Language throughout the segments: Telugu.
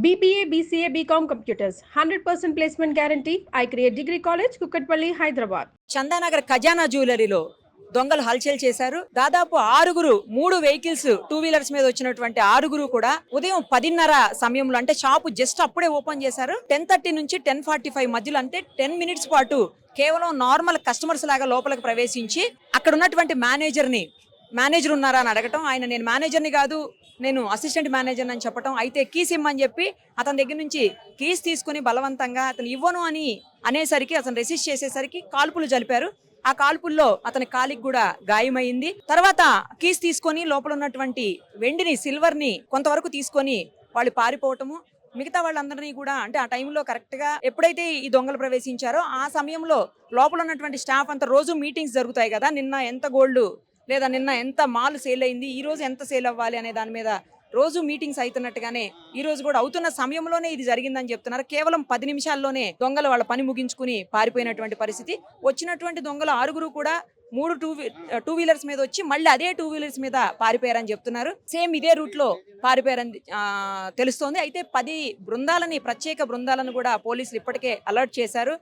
BBA, BCA, BCom Computers. 100% placement guarantee. I create Degree College, Kukatpalli, Hyderabad. Chandanagar ఖజానా జ్యువెలరీలో దొంగలు హల్చల్ చేశారు. దాదాపు 6 3 వెహికల్స్ 2 వీలర్స్ మీద వచ్చినటువంటి 6 కూడా ఉదయం 10:30 సమయంలో, అంటే షాపు జస్ట్ అప్పుడే ఓపెన్ చేశారు. 10:30 నుంచి 10:45 మధ్యలో, అంటే 10 మినిట్స్ పాటు కేవలం నార్మల్ కస్టమర్స్ లాగా లోపలికి ప్రవేశించి అక్కడ ఉన్నటువంటి మేనేజర్ ఉన్నారా అని అడగటం. ఆయన నేను మేనేజర్ని కాదు, నేను అసిస్టెంట్ మేనేజర్ అని చెప్పటం. అయితే కీస్ ఇమ్మని చెప్పి అతని దగ్గర నుంచి కీస్ తీసుకుని బలవంతంగా అతను ఇవ్వను అనేసరికి అతను రెసిస్ట్ చేసేసరికి కాల్పులు జరిపారు. ఆ కాల్పుల్లో అతని కాలికి కూడా గాయమైంది. తర్వాత కీస్ తీసుకొని లోపల ఉన్నటువంటి వెండిని, సిల్వర్ ని కొంతవరకు తీసుకొని వాళ్ళు పారిపోవటము. మిగతా వాళ్ళందరినీ కూడా, అంటే ఆ టైంలో కరెక్ట్ గా ఎప్పుడైతే ఈ దొంగలు ప్రవేశించారో ఆ సమయంలో లోపల ఉన్నటువంటి స్టాఫ్ అంతా, రోజు మీటింగ్స్ జరుగుతాయి కదా, నిన్న ఎంత గోల్డ్ లేదా నిన్న ఎంత మాల్ సేల్ అయింది, ఈ రోజు ఎంత సేల్ అవ్వాలి అనే దాని మీద రోజు మీటింగ్స్ అవుతున్నట్టుగానే ఈ రోజు కూడా అవుతున్న సమయంలోనే ఇది జరిగిందని చెప్తున్నారు. కేవలం 10 నిమిషాల్లోనే దొంగలు వాళ్ళ పని ముగించుకుని పారిపోయినటువంటి పరిస్థితి. వచ్చినటువంటి దొంగలు 6 కూడా 3 టూ వీలర్స్ మీద వచ్చి మళ్ళీ అదే 2 వీలర్స్ మీద పారిపోయారని చెప్తున్నారు. సేమ్ ఇదే రూట్ లో పారిపోయారని తెలుస్తోంది. అయితే 10 ప్రత్యేక బృందాలను కూడా పోలీసులు ఇప్పటికే అలర్ట్ చేశారు.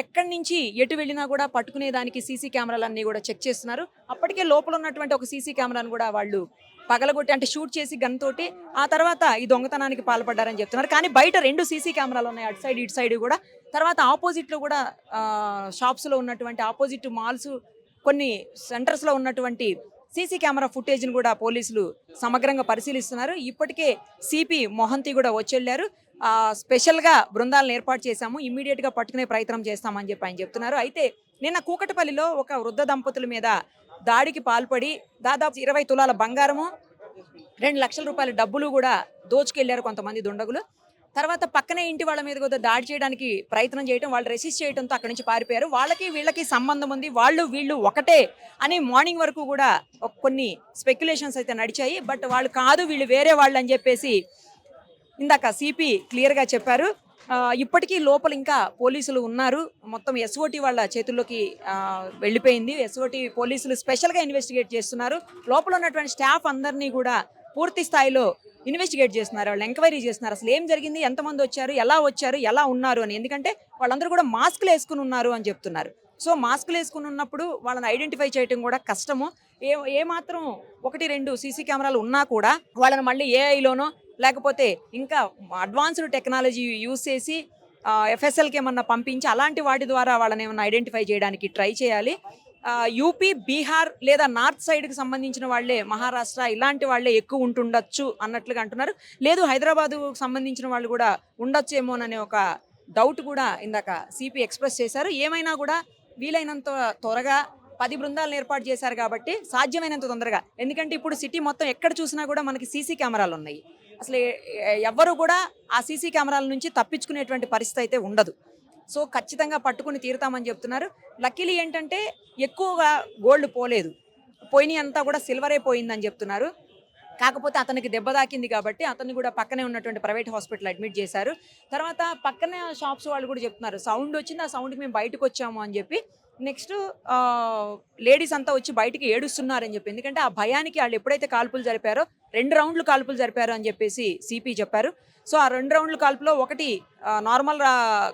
ఎక్కడి నుంచి ఎటు వెళ్ళినా కూడా పట్టుకునేదానికి సీసీ కెమెరాలన్నీ కూడా చెక్ చేస్తున్నారు. అప్పటికే లోపల ఉన్నటువంటి ఒక సీసీ కెమెరాను కూడా వాళ్ళు పగలగొట్టి, అంటే షూట్ చేసి గన్ తోటి ఆ తర్వాత ఈ దొంగతనానికి పాల్పడ్డారని చెప్తున్నారు. కానీ బయట 2 సీసీ కెమెరాలు ఉన్నాయి, అటు సైడ్ ఇటు సైడ్ కూడా. తర్వాత ఆపోజిట్ లో కూడా షాప్స్ లో ఉన్నటువంటి, ఆపోజిట్ మాల్స్, కొన్ని సెంటర్స్ లో ఉన్నటువంటి సీసీ కెమెరా ఫుటేజ్ ను కూడా పోలీసులు సమగ్రంగా పరిశీలిస్తున్నారు. ఇప్పటికే సిపి మొహంతి కూడా వచ్చెళ్లారు. స్పెషల్ గా బృందాలను ఏర్పాటు చేశాము, ఇమ్మీడియట్ గా పట్టుకునే ప్రయత్నం చేస్తామని చెప్పి ఆయన చెప్తున్నారు. అయితే నిన్న కూకటపల్లిలో ఒక వృద్ధ దంపతుల మీద దాడికి పాల్పడి దాదాపు 20 తులాల బంగారము, 2 లక్షల రూపాయల డబ్బులు కూడా దోచుకెళ్లారు కొంతమంది దుండగులు. తర్వాత పక్కనే ఇంటి వాళ్ళ మీద కూడా దాడి చేయడానికి ప్రయత్నం చేయడం, వాళ్ళు రెసిస్ట్ చేయడంతో అక్కడి నుంచి పారిపోయారు. వాళ్ళకి వీళ్ళకి సంబంధం ఉంది, వీళ్ళు ఒకటే అని మార్నింగ్ వరకు కూడా కొన్ని స్పెక్యులేషన్స్ అయితే నడిచాయి. బట్ వాళ్ళు కాదు, వీళ్ళు వేరే వాళ్ళు అని చెప్పేసి ఇందాక సిపి క్లియర్ గా చెప్పారు. ఇప్పటికీ లోపల ఇంకా పోలీసులు ఉన్నారు. మొత్తం ఎస్ఓటి వాళ్ళ చేతుల్లోకి వెళ్ళిపోయింది. ఎస్ఓటి పోలీసులు స్పెషల్ గా ఇన్వెస్టిగేట్ చేస్తున్నారు. లోపల ఉన్నటువంటి స్టాఫ్ అందరినీ కూడా పూర్తి స్థాయిలో ఇన్వెస్టిగేట్ చేస్తున్నారు, వాళ్ళు ఎంక్వైరీ చేస్తున్నారు. అసలు ఏం జరిగింది, ఎంతమంది వచ్చారు, ఎలా ఉన్నారు అని. ఎందుకంటే వాళ్ళందరూ కూడా మాస్కులు వేసుకుని ఉన్నారు అని చెప్తున్నారు. సో మాస్కులు వేసుకుని ఉన్నప్పుడు వాళ్ళని ఐడెంటిఫై చేయడం కూడా కష్టము. ఏ మాత్రం 1-2 సీసీ కెమెరాలు ఉన్నా కూడా వాళ్ళని మళ్ళీ ఏఐలోనో లేకపోతే ఇంకా అడ్వాన్స్డ్ టెక్నాలజీ యూజ్ చేసి ఎఫ్ఎస్ఎల్కి ఏమన్నా పంపించి అలాంటి వాటి ద్వారా వాళ్ళని ఏమన్నా ఐడెంటిఫై చేయడానికి ట్రై చేయాలి. యూపీ, బీహార్ లేదా నార్త్ సైడ్కి సంబంధించిన వాళ్ళే, మహారాష్ట్ర ఇలాంటి వాళ్ళే ఎక్కువ ఉంటుండొచ్చు అన్నట్లుగా అంటున్నారు. లేదు హైదరాబాదు సంబంధించిన వాళ్ళు కూడా ఉండొచ్చేమోననే ఒక డౌట్ కూడా ఇందాక సిపి ఎక్స్ప్రెస్ చేశారు. ఏమైనా కూడా వీలైనంత త్వరగా 10 బృందాలను ఏర్పాటు చేశారు కాబట్టి సాధ్యమైనంత తొందరగా, ఎందుకంటే ఇప్పుడు సిటీ మొత్తం ఎక్కడ చూసినా కూడా మనకి సీసీ కెమెరాలు ఉన్నాయి. అసలు ఎవ్వరు కూడా ఆ సీసీ కెమెరాల నుంచి తప్పించుకునేటువంటి పరిస్థితి అయితే ఉండదు. సో ఖచ్చితంగా పట్టుకుని తీరుతామని చెప్తున్నారు. లక్కీలీ ఏంటంటే ఎక్కువగా గోల్డ్ పోలేదు, పోయిన అంతా కూడా సిల్వరే పోయిందని చెప్తున్నారు. కాకపోతే అతనికి దెబ్బ తాకింది కాబట్టి అతన్ని కూడా పక్కనే ఉన్నటువంటి ప్రైవేట్ హాస్పిటల్ అడ్మిట్ చేశారు. తర్వాత పక్కనే షాప్స్ వాళ్ళు కూడా చెప్తున్నారు, సౌండ్ వచ్చింది, ఆ సౌండ్కి మేము బయటకు వచ్చాము అని చెప్పి. నెక్స్ట్ లేడీస్ అంతా వచ్చి బయటికి ఏడుస్తున్నారని చెప్పి, ఎందుకంటే ఆ భయానికి వాళ్ళు ఎప్పుడైతే కాల్పులు జరిపారో 2 రౌండ్లు కాల్పులు జరిపారు అని చెప్పేసి సిపి చెప్పారు. సో ఆ 2 రౌండ్ల కాల్పులో ఒకటి నార్మల్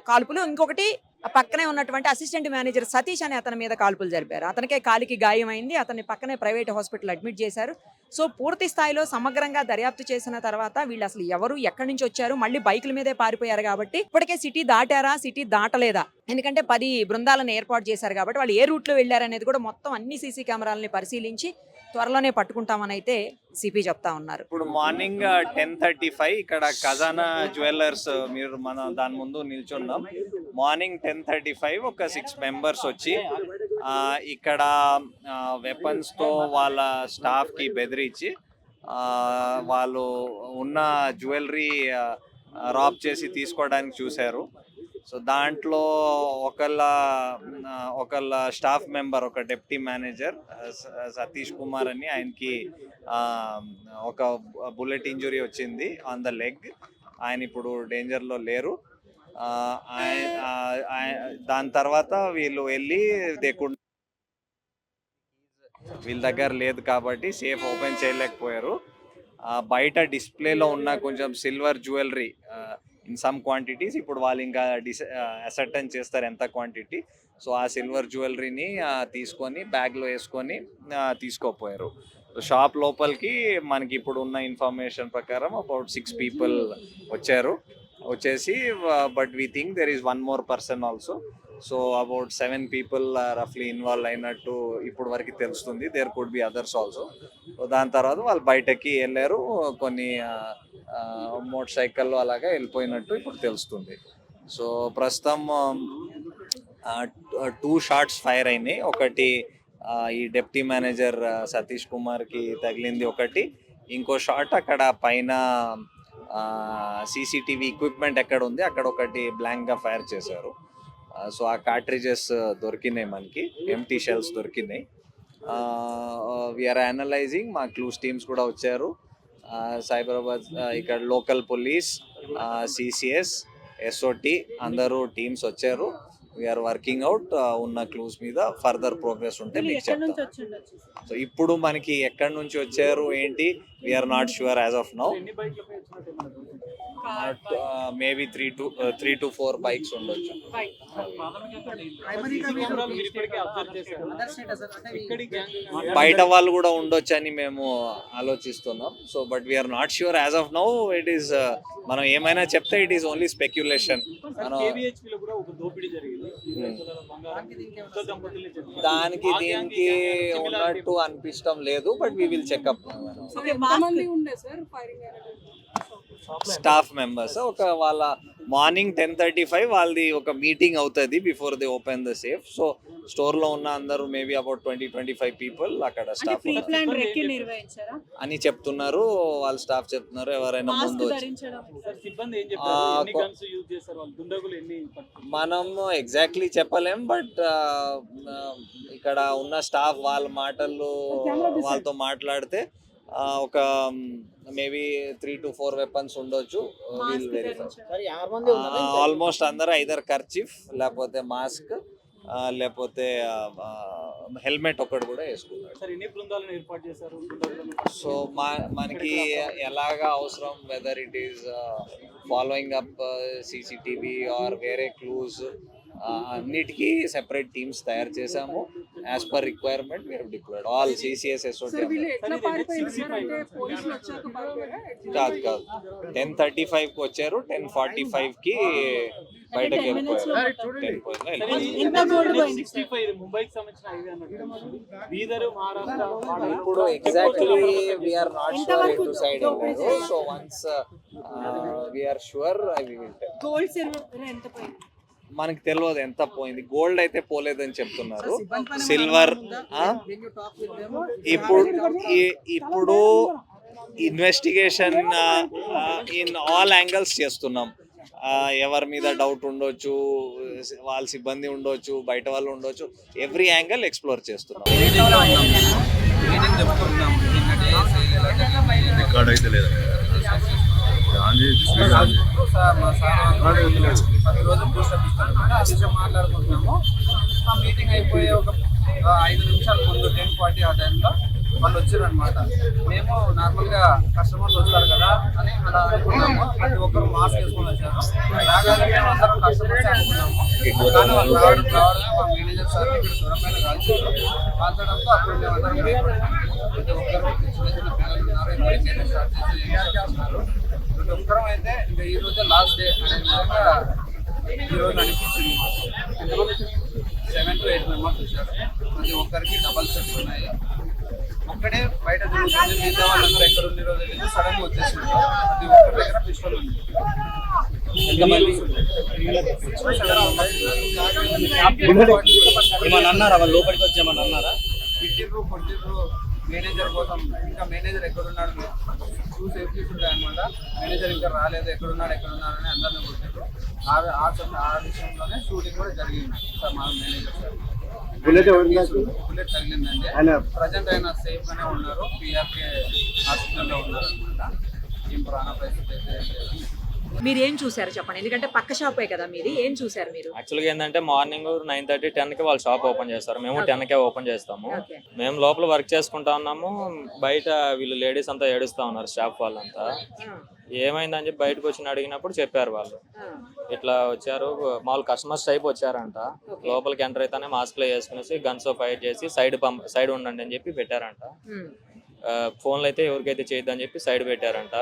కాల్పులు, ఇంకొకటి పక్కనే ఉన్నటువంటి అసిస్టెంట్ మేనేజర్ సతీష్ అనే అతని మీద కాల్పులు జరిపారు. అతనికే కాలికి గాయమైంది, అతన్ని పక్కనే ప్రైవేట్ హాస్పిటల్ అడ్మిట్ చేశారు. సో పూర్తి స్థాయిలో సమగ్రంగా దర్యాప్తు చేసిన తర్వాత వీళ్ళు అసలు ఎవరు, ఎక్కడి నుంచి వచ్చారు, మళ్ళీ బైకుల మీదే పారిపోయారు కాబట్టి ఇప్పటికే సిటీ దాటారా, సిటీ దాటలేదా, ఎందుకంటే 10 బృందాలను ఏర్పాటు చేశారు కాబట్టి వాళ్ళు ఏ రూట్లో వెళ్ళారనేది కూడా మొత్తం అన్ని సీసీ కెమెరాలని పరిశీలించి త్వరలోనే పట్టుకుంటామని అయితే సిపి చెప్తా ఉన్నారు. ఇప్పుడు మార్నింగ్ 10:35 ఇక్కడ ఖజానా జ్యువెలర్స్, మీరు మన దాని ముందు నిల్చున్నాం. మార్నింగ్ 10:35 ఒక 6 మెంబర్స్ వచ్చి ఇక్కడ వెపన్స్ తో వాళ్ళ స్టాఫ్ కి బెదిరించి వాళ్ళు ఉన్న జ్యువెలరీ రాబ్ చేసి తీసుకోవడానికి చూశారు. సో దాంట్లో ఒకళ్ళ స్టాఫ్ మెంబర్, ఒక డిప్యూటీ మేనేజర్ సతీష్ కుమార్ అని, ఆయనకి ఒక బుల్లెట్ ఇంజురీ వచ్చింది ఆన్ ద లెగ్. ఆయన ఇప్పుడు డేంజర్లో లేరు. దాని తర్వాత వీళ్ళు వెళ్ళి వీళ్ళ దగ్గర లేదు కాబట్టి సేఫ్ ఓపెన్ చేయలేకపోయారు. బయట డిస్ప్లేలో ఉన్న కొంచెం silver jewellery in some quantities. ఇప్పుడు వాళ్ళు ఇంకా అసర్టైన్ చేస్తారు ఎంత క్వాంటిటీ. సో ఆ సిల్వర్ జ్యువెలరీని తీసుకొని బ్యాగ్లో వేసుకొని తీసుకోపోయారు. షాప్ లోపలికి మనకి ఇప్పుడు ఉన్న ఇన్ఫర్మేషన్ ప్రకారం అబౌట్ 6 people వచ్చేసి, but we think there is 1 more person also. So about 7 people రఫ్లీ ఇన్వాల్వ్ అయినట్టు ఇప్పుడు వరకు తెలుస్తుంది. There could be others also. దాని తర్వాత వాళ్ళు బయటకి వెళ్ళారు, కొన్ని మోటార్ సైకిల్లో అలాగా వెళ్ళిపోయినట్టు ఇప్పుడు తెలుస్తుంది. సో ప్రస్తుతం 2 shots ఫైర్ అయినాయి. ఒకటి ఈ డెప్యూటీ మేనేజర్ సతీష్ కుమార్కి తగిలింది ఒకటి, ఇంకో షాట్ అక్కడ పైన సీసీటీవీ ఎక్విప్మెంట్ ఎక్కడ ఉంది అక్కడ ఒకటి బ్లాంక్గా ఫైర్ చేశారు. సో ఆ కార్ట్రిజెస్ దొరికినాయి, మనకి ఎంటీ షెల్స్ దొరికినాయి. వీఆర్ అనలైజింగ్, మా క్లూస్ టీమ్స్ కూడా వచ్చారు. సైబరాబాద్ ఇక్కడ లోకల్ పోలీస్, సిసిఎస్, ఎస్ఓటి అందరూ టీమ్స్ వచ్చారు. వీఆర్ వర్కింగ్ అవుట్ ఉన్న క్లూస్ మీద. ఫర్దర్ ప్రోగ్రెస్ ఉంటే మీకు చెప్తాం. సో ఇప్పుడు మనకి ఎక్కడి నుంచి వచ్చారు ఏంటి, we are not sure as of now. Maybe 3 to 4 bikes ఉండొచ్చు. బయట వాళ్ళు కూడా ఉండొచ్చు అని మేము ఆలోచిస్తున్నాం. So but we are not sure as of now. It is మనం ఏమైనా చెప్తే ఇట్ ఈస్ ఓన్లీ స్పెక్యులేషన్. దానికి దీనికి ఉన్నట్టు అనిపించడం లేదు, but we will checkup. Staff members వాళ్ళ మార్నింగ్ 10:35 వాళ్ళది ఒక మీటింగ్ అవుతుంది before they open the safe. So store లో ఉన్న అందరూ మేబీ అబౌట్ 20-25 people అక్కడ స్టాఫ్ అని చెప్తున్నారు. వాళ్ళ స్టాఫ్ చెప్తున్నారు ఎవరైనా ముందు మనం ఎగ్జాక్ట్లీ చెప్పలేం, బట్ ఇక్కడ ఉన్న స్టాఫ్ వాళ్ళ మాటలు వాళ్ళతో మాట్లాడితే ఒక మేబీ 3 to 4 weapons ఉండొచ్చు. ఆల్మోస్ట్ అందరూ ఐదర్ కర్చీఫ్ లేకపోతే మాస్క్ లేకపోతే హెల్మెట్ ఒకటి కూడా వేసుకున్నారు. సో మనకి ఎలాగా అవసరం, whether it is following up CCTV or వేరే క్లూస్, అన్నిటికీ సెపరేట్ టీమ్స్ తయారు చేసాము. As per requirement we have deployed all CCS SOT. కాదు 10:35 వచ్చారు, 10:45 బయటకు వెళ్ళిపోయారు. ఇప్పుడు exactly we are not sure to side. So once we are sure I will tell. మనకి తెలియదు ఎంత పోయింది. గోల్డ్ అయితే పోలేదని చెప్తున్నారు. సిల్వర్ ఇప్పుడు ఇన్వెస్టిగేషన్ ఇన్ ఆల్ యాంగిల్స్ చేస్తున్నాం. ఎవరి మీద డౌట్ ఉండొచ్చు, వాళ్ళ సిబ్బంది ఉండొచ్చు, బయట వాళ్ళు ఉండొచ్చు, ఎవ్రీ యాంగిల్ ఎక్స్ప్లోర్ చేస్తున్నాం. మాట్లాడుకుంటున్నాము. ఆ మీటింగ్ అయిపోయే ఒక 5 నిమిషాల ముందు 10:40 ఆ టైంలో వాళ్ళు వచ్చారు అనమాట. మేము నార్మల్గా కస్టమర్స్ వస్తారు కదా అని అలా అనుకున్నాము. ప్రతి ఒక్కరు మాస్క్ వేసుకొని వచ్చారు. రాగానే మేము అందరం కస్టమర్స్ అనుకున్నాము. కానీ వాళ్ళు రావడమే మా మేనేజర్ సార్ ఇక్కడ దూరమైన కాల్చడంతో అప్పుడు మేము అందరం ప్రతి ఒక్కరు చిన్న చిన్న పిల్లలు ఉన్నారు, స్టార్ట్ చేస్తున్నారు. ప్రతి ఒక్కరం అయితే ఇంకా ఈ రోజే లాస్ట్ డే అనే విధంగా ఈరోజు అనిపించింది. 7 to 8 members వచ్చారు. ప్రతి ఒక్కరికి డబల్ సెట్స్ ఉన్నాయి. ఒక్కడే బయట తిరుగుతుంది, మిగతా వాళ్ళందరూ ఎక్కడ ఉంది రోజు తెలియదు. సడన్ గా వచ్చేసింది. ప్రతి ఒక్కరి దగ్గర పిస్టల్ ఉంది. ఏమన్నా అన్నారా? వాళ్ళు లోపలికి వచ్చి ఏమన్నా అన్నారా? కొట్టిర్రు మేనేజర్ కోసం. ఇంకా మేనేజర్ ఎక్కడున్నాడు, టూ సేఫ్టీస్ ఉంటాయి అనమాట. మేనేజర్ ఇంకా రాలేదు, ఎక్కడున్నాడు అని అందరినీ కొట్టారు. ఆ విషయంలోనే షూటింగ్ కూడా జరిగింది సార్. మా మేనేజర్ సార్ బుల్లెట్ తగిలిందండి. ప్రజెంట్ ఆయన సేఫ్ గానే ఉన్నారు, పిఆర్కే హాస్పిటల్లో ఉన్నారు అనమాట. ఏం ప్రాణ పరిస్థితి అయితే. మీరు ఏం చూసారు చెప్పండి, ఎందుకంటే పక్క షాపే కదా మీది. ఏం చూసారు మీరు? యాక్చువల్గా ఏంటంటే మార్నింగ్ 9:30, 10కి వాళ్ళు షాప్ ఓపెన్ చేస్తారు. మేము 10కే ఓపెన్ చేస్తాము. మేము లోపల వర్క్ చేసుకుంటా ఉన్నాము. బయట వీళ్ళు లేడీస్ అంతా ఏడుస్తా ఉన్నారు, స్టాఫ్ వాళ్ళంతా. ఏమైందని చెప్పి బయటకు వచ్చి అడిగినప్పుడు చెప్పారు వాళ్ళు ఇట్లా వచ్చారు, మామూలు కస్టమర్స్ టైప్ వచ్చారంట. లోపలికి ఎంటర్ అయితేనే మాస్క్లో వేసుకునేసి గన్స్తో ఫైట్ చేసి సైడ్ ఉండండి అని చెప్పి పెట్టారంట. ఫోన్లో అయితే ఎవరికైతే చేయొద్దని చెప్పి సైడ్ పెట్టారంట.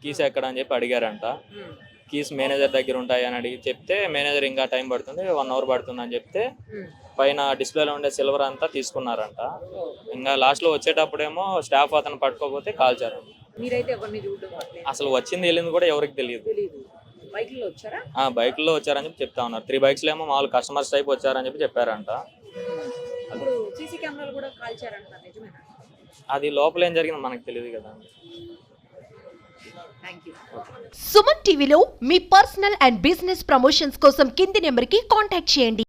కీస్ ఎక్కడ అని చెప్పి అడిగారంట. కీస్ మేనేజర్ దగ్గర ఉంటాయి అని అడిగి చెప్తే మేనేజర్ ఇంకా టైం పడుతుంది 1 hour పడుతుంది అని చెప్తే పైన డిస్ప్లేలో ఉండే సిల్వర్ అంతా తీసుకున్నారంట. ఇంకా లాస్ట్లో వచ్చేటప్పుడేమో స్టాఫ్ అతను పట్టుకోకపోతే కాల్చారంట. మీరైతే ఎవరిని చూడడం అసలు వచ్చింది వెళ్ళింది కూడా ఎవరికి తెలియదు. బైక్లో వచ్చారా? బైక్లో వచ్చారని చెప్పి చెప్తా ఉన్నారు. 3 bikes ఏమో మామూలు కస్టమర్స్ టైప్ వచ్చారని చెప్పి చెప్పారంట. ఇప్పుడు సీసీ కెమెరాలు కూడా కాల్చారంట, నిజమేనా? అది లోపల ఏం జరిగిందో మనకు తెలియదు కదా. సుమన్ టీవీలో మీ పర్సనల్ అండ్ బిజినెస్ ప్రమోషన్స్ కోసం కింది నెంబర్కి కాంటాక్ట్ చేయండి.